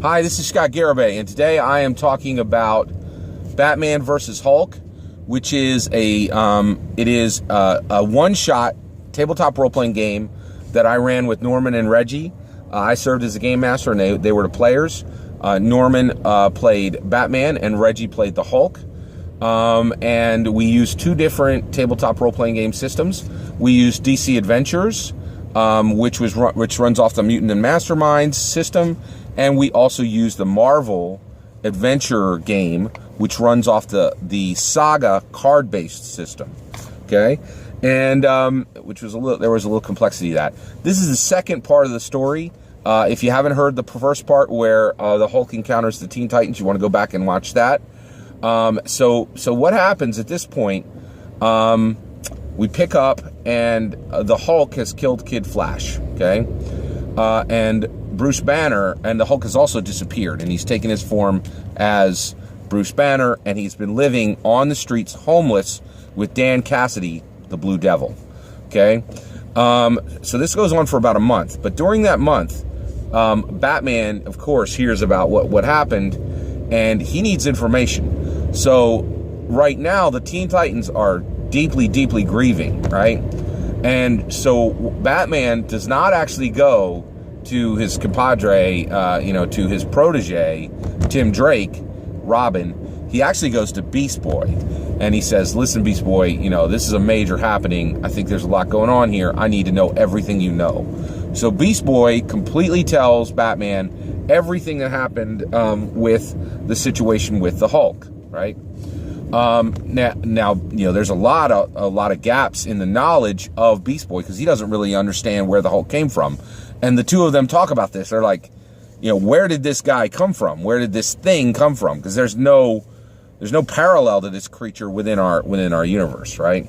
Hi, this is Scott Garibay, and today I am talking about Batman vs. Hulk, which is a one-shot tabletop role-playing game that I ran with Norman and Reggie. I served as a game master, and they were the players. Norman played Batman, and Reggie played the Hulk. And we used two different tabletop role-playing game systems. We used DC Adventures, which runs off the Mutant and Masterminds system, and we also used the Marvel Adventure game, which runs off the Saga card-based system. Okay, and there was a little complexity to that. This is the second part of the story. If you haven't heard the first part where the Hulk encounters the Teen Titans, you want to go back and watch that. So what happens at this point? We pick up, and the Hulk has killed Kid Flash. Okay, and Bruce Banner, and the Hulk has also disappeared, and he's taken his form as Bruce Banner, and he's been living on the streets homeless with Dan Cassidy, the Blue Devil. Okay, so this goes on for about a month, but during that month, Batman, of course, hears about what happened, and he needs information. So right now, the Teen Titans are deeply, deeply grieving, right? And so Batman does not actually go to his compadre, to his protege, Tim Drake, Robin. He actually goes to Beast Boy, and he says, listen, Beast Boy, this is a major happening. I think there's a lot going on here. I need to know everything you know. So Beast Boy completely tells Batman everything that happened with the situation with the Hulk, right? Now, there's a lot of gaps in the knowledge of Beast Boy, because he doesn't really understand where the Hulk came from. And the two of them talk about this. They're like, where did this guy come from? Where did this thing come from? Because there's no parallel to this creature within our universe, right?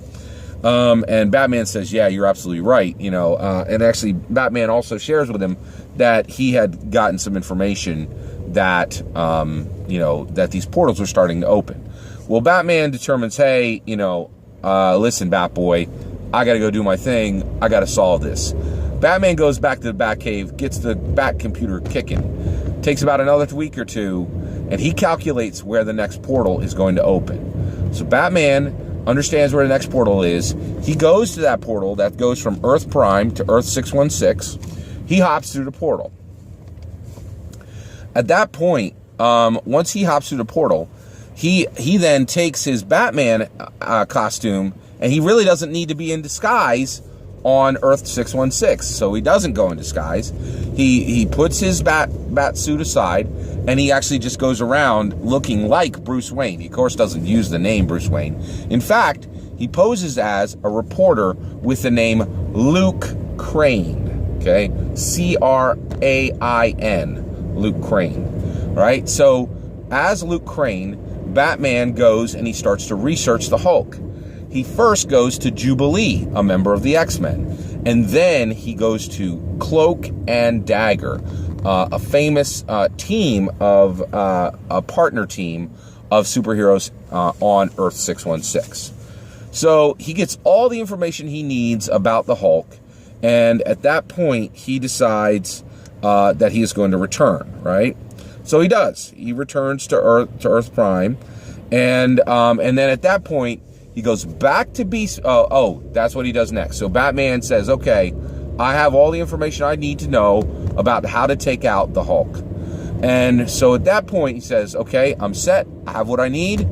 And Batman says, yeah, you're absolutely right. And actually Batman also shares with him that he had gotten some information that, that these portals were starting to open. Well, Batman determines, hey, listen, Batboy, I got to go do my thing. I got to solve this. Batman goes back to the Batcave, gets the Bat computer kicking. Takes about another week or two, and he calculates where the next portal is going to open. So Batman understands where the next portal is. He goes to that portal that goes from Earth Prime to Earth 616. He hops through the portal. At that point, once he hops through the portal, he then takes his Batman costume, and he really doesn't need to be in disguise on Earth 616, so he doesn't go in disguise. He puts his bat suit aside, and he actually just goes around looking like Bruce Wayne. He, of course, doesn't use the name Bruce Wayne. In fact, he poses as a reporter with the name Luke Crane, okay? C-R-A-I-N, Luke Crane, right? So as Luke Crane, Batman goes and he starts to research the Hulk. He first goes to Jubilee, a member of the X-Men, and then he goes to Cloak and Dagger, a famous team of a partner team of superheroes on Earth 616. So he gets all the information he needs about the Hulk, and at that point he decides that he is going to return, right? So he does. He returns to Earth Prime, and then at that point he goes back to Beast. That's what he does next. So Batman says, okay, I have all the information I need to know about how to take out the Hulk. And so at that point he says, okay, I'm set. I have what I need.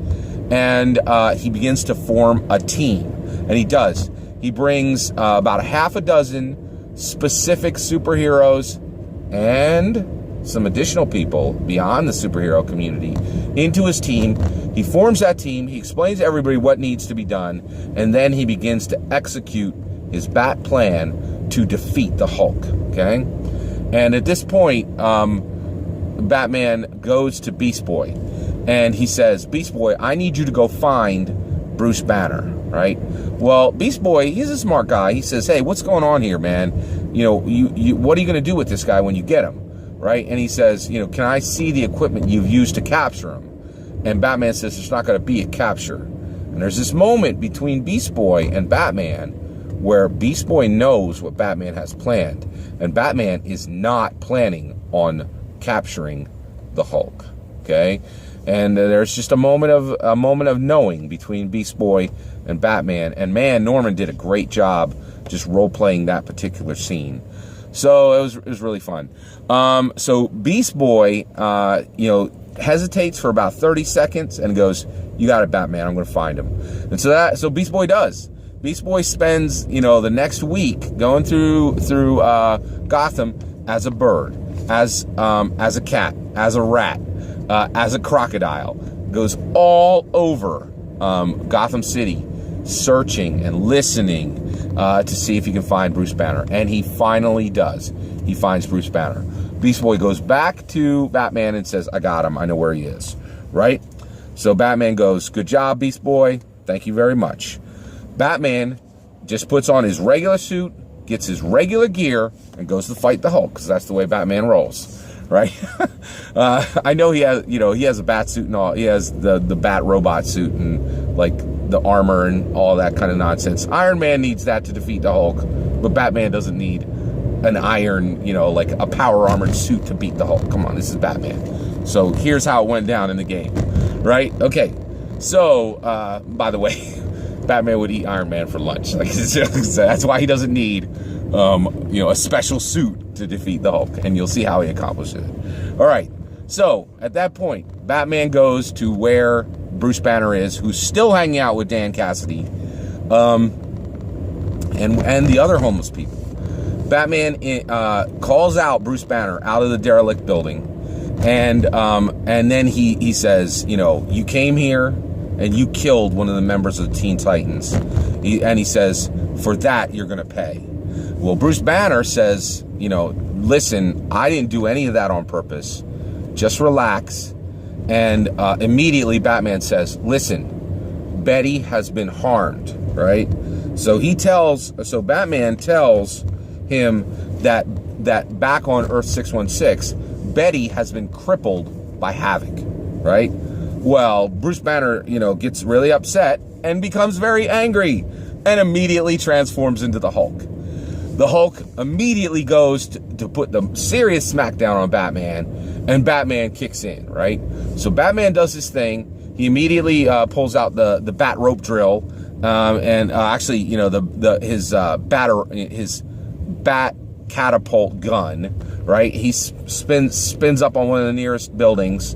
And he begins to form a team. And he does. He brings about a half a dozen specific superheroes and some additional people beyond the superhero community into his team. He forms that team. He explains to everybody what needs to be done. And then he begins to execute his Bat plan to defeat the Hulk. Okay? And at this point, Batman goes to Beast Boy. And he says, Beast Boy, I need you to go find Bruce Banner, right? Well, Beast Boy, he's a smart guy. He says, hey, what's going on here, man? What are you going to do with this guy when you get him? Right? And he says, can I see the equipment you've used to capture him? And Batman says, there's not going to be a capture. And there's this moment between Beast Boy and Batman where Beast Boy knows what Batman has planned. And Batman is not planning on capturing the Hulk. Okay, and there's just a moment of knowing between Beast Boy and Batman. And man, Norman did a great job just role playing that particular scene. So it was really fun. So Beast Boy, hesitates for about 30 seconds and goes, "You got it, Batman. I'm going to find him." And so Beast Boy does. Beast Boy spends, the next week going through Gotham as a bird, as a cat, as a rat, as a crocodile. Goes all over Gotham City, searching and listening to see if he can find Bruce Banner. And he finally does. He finds Bruce Banner. Beast Boy goes back to Batman and says, "I got him. I know where he is." Right? So Batman goes, "Good job, Beast Boy. Thank you very much." Batman just puts on his regular suit, gets his regular gear, and goes to fight the Hulk, because that's the way Batman rolls, right? I know he has a bat suit and all. He has the bat robot suit and like the armor and all that kind of nonsense. Iron Man needs that to defeat the Hulk, but Batman doesn't need an iron, like a power armored suit to beat the Hulk. Come on, this is Batman. So here's how it went down in the game, right? Okay, so by the way, Batman would eat Iron Man for lunch. Like, that's why he doesn't need, a special suit to defeat the Hulk, and you'll see how he accomplishes it. All right, so at that point, Batman goes to where Bruce Banner is, who's still hanging out with Dan Cassidy, and the other homeless people. Batman calls out Bruce Banner out of the derelict building, and then he says, "You came here and you killed one of the members of the Teen Titans," and he says, "For that you're gonna pay." Well, Bruce Banner says, "Listen, I didn't do any of that on purpose. Just relax." And immediately Batman says, "Listen, Betty has been harmed," right? So Batman tells him that back on Earth 616, Betty has been crippled by Havoc, right? Well, Bruce Banner, gets really upset and becomes very angry and immediately transforms into the Hulk. The Hulk immediately goes to put the serious smackdown on Batman, and Batman kicks in, right? So Batman does his thing. He immediately pulls out the bat rope drill, and his bat catapult gun, right? He spins up on one of the nearest buildings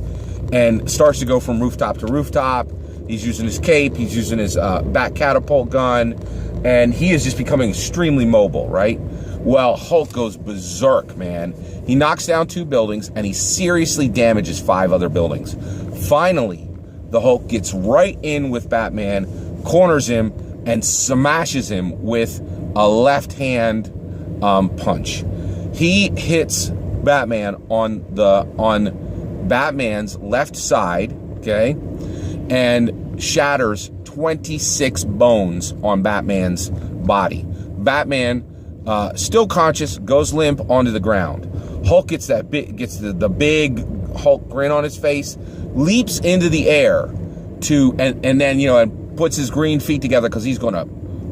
and starts to go from rooftop to rooftop. He's using his cape, he's using his bat catapult gun, and he is just becoming extremely mobile, right? Well, Hulk goes berserk, man. He knocks down 2 buildings and he seriously damages 5 other buildings. Finally, the Hulk gets right in with Batman, corners him, and smashes him with a left hand punch. He hits Batman on Batman's left side, okay, and shatters 26 bones on Batman's body. Batman, still conscious, goes limp onto the ground. Hulk gets the big Hulk grin on his face, leaps into the air and then and puts his green feet together because he's going to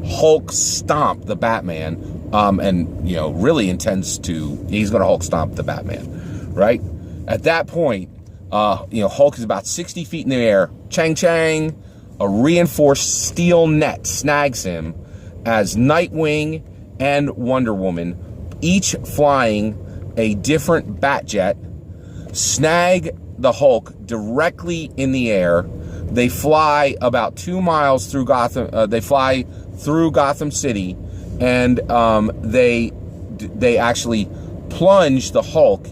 Hulk stomp the Batman, and really intends to. He's going to Hulk stomp the Batman, right? At that point, Hulk is about 60 feet in the air. Chang chang, a reinforced steel net snags him as Nightwing and Wonder Woman, each flying a different bat jet, snag the Hulk directly in the air. They fly about 2 miles through Gotham. They fly through Gotham City, and they actually plunge the Hulk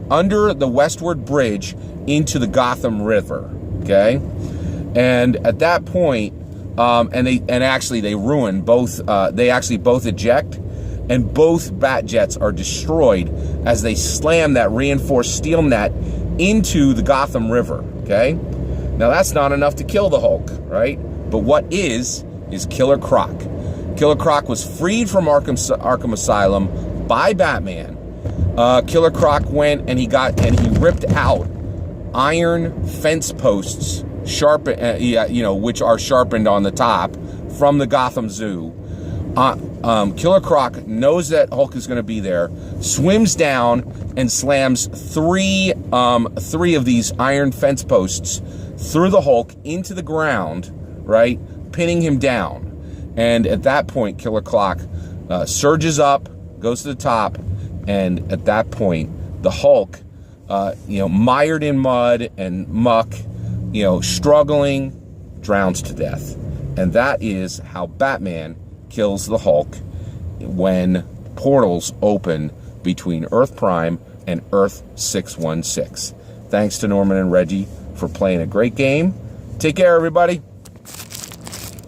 under the Westward Bridge into the Gotham River. Okay, and at that point, they ruin both. They actually both eject, and both bat jets are destroyed as they slam that reinforced steel net into the Gotham River. Okay, now that's not enough to kill the Hulk, right? But what is Killer Croc. Killer Croc was freed from Arkham Asylum by Batman. Killer Croc went and he ripped out iron fence posts, which are sharpened on the top from the Gotham Zoo, Killer Croc knows that Hulk is going to be there, swims down and slams three of these iron fence posts through the Hulk into the ground, right, pinning him down. And at that point, Killer Croc surges up, goes to the top, and at that point, the Hulk, mired in mud and muck, struggling, drowns to death. And that is how Batman kills the Hulk when portals open between Earth Prime and Earth 616. Thanks to Norman and Reggie for playing a great game. Take care, everybody.